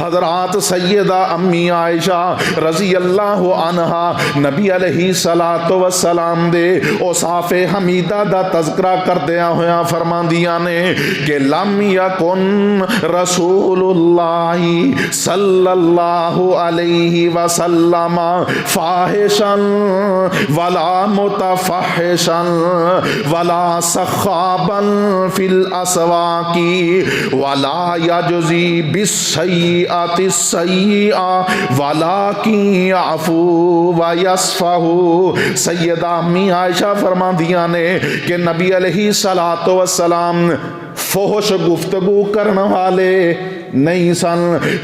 हजरात सैयदा अम्मी आयशा रजी अल्लाह अन्हा नबी अलैहिस्सलातु वस्सलाम दे औसाफे हमीदा दा तज़किरा करदिया होया फरमांदियां ने कि लम यकुन रसूलुल्लाही सल्लल्लाहु अलैहि वसल्लम फाहिशन वला मुतफहिशन वला सखाबन फिल अस्वाकी वला यजजी बिस्सय्यिअति सय्यिआ वलाकिन याफू व यस्फहू। सैयदा अम्मी आयशा फरमांदियां ने कि नबी अलैहिस्सलातु वस्सलाम फोहश गुफ्तगू करने वाले नहीं सन,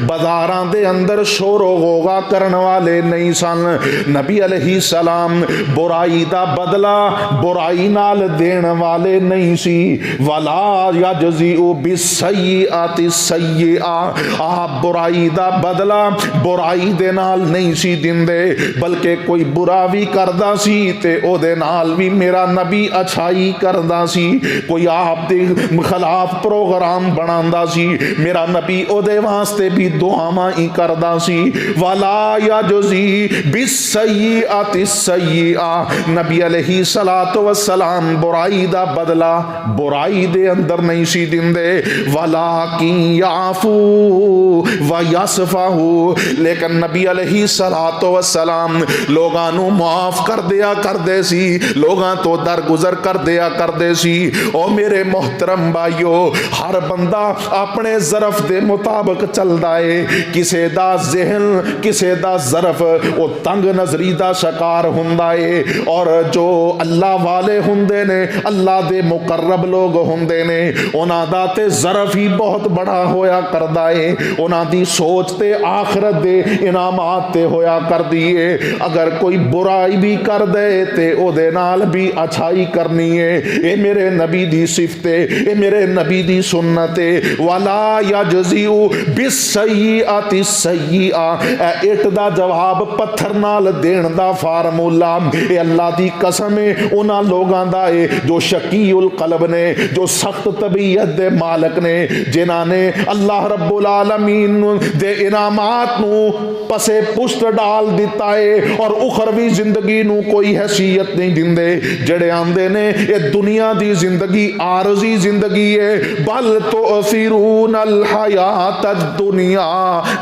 बाजारां दे अंदर शोरो गोगा करने वाले नहीं सन। नबी अलैहिस्सलाम बुराई दा बदला बुराई नाल देण वाले नहीं सी। वला यजज़िउ बिस्सय्यिअति सय्यिआ, आप बुराई दा बदला बुराई दे नाल नहीं सी दिंदे, बल्कि कोई बुरा भी करदा सी ते ओदे नाल भी मेरा नबी अच्छाई करदा सी। कोई आप दे खिलाफ प्रोग्राम बनांदा सी, मेरा नबी ओदे वास्ते भी दुआवां ही करदा सी। वला यजज़ी बिस्सय्यिअति सय्यिआ, नबी अलैहिस्सलातु वस्सलाम बुराई दा बदला बुराई दे अंदर नहीं सी दिंदे। वलाकिन याफू व यस्फहू, लेकिन नबी अलैहिस्सलातु वस्सलाम लोगां नू माफ कर दिया करदे सी, लोगां तो दरगुजर कर दिया करदे सी। ओ मेरे मोहतरम भाइयों, हर बंदा अपने ज़रफ दे मुताबिक चलदा है। किसे दा ज़हन किसे दा ज़रफ वो तंग नजरी दा शिकार हुंदा है, और जो अल्लाह वाले हुंदे ने, अल्लाह दे मुकर्रब लोग हुंदे ने, उन्हां दा ते ज़रफ ही बहुत बड़ा होया करदा है। उन्हां दी सोच ते आखिरत दे इनामात ते होया करदी है। अगर कोई बुराई भी कर दे ते ओदे नाल भी अच्छाई करनी है। ये मेरे नबी दी सिफत है, ये मेरे नबी दी सुन्नत है। वला यजज़िउ बिस्सय्यिअति सय्यिआ, इट दा जवाब पत्थर नाल देण दा फार्मूला ये अल्लाह दी कसम है उन्हां लोगां दा है जो शकीउल कल्ब ने, जो सख्त तबीयत दे मालक ने, जिन्हां ने अल्लाह रब्बुल आलमीन दे इनामात नू पसे पुष्ट डाल दिता है और उखरवी जिंदगी नू कोई हैसियत नहीं दिंदे। जड़े आंदे ने ये दुनिया दी जिंदगी आरजी जिंदगी है, बल तुअसिरूनल हयातद दुनिया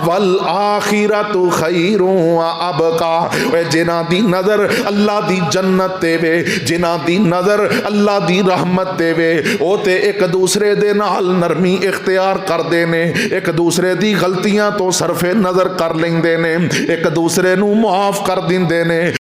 वल आखिरतु खैरुन व अबका। वे जिन्हां दी नजर अल्लाह दी जन्नत ते वे, जिन्हां दी नजर अल्लाह दी रहमत ते वे, ओ ते एक दूसरे दे नाल नरमी इख्तियार करदे ने, एक दूसरे दी गलतियां तो सरफे नजर कर लेंदे ने, एक दूसरे नू माफ कर दिंदे ने।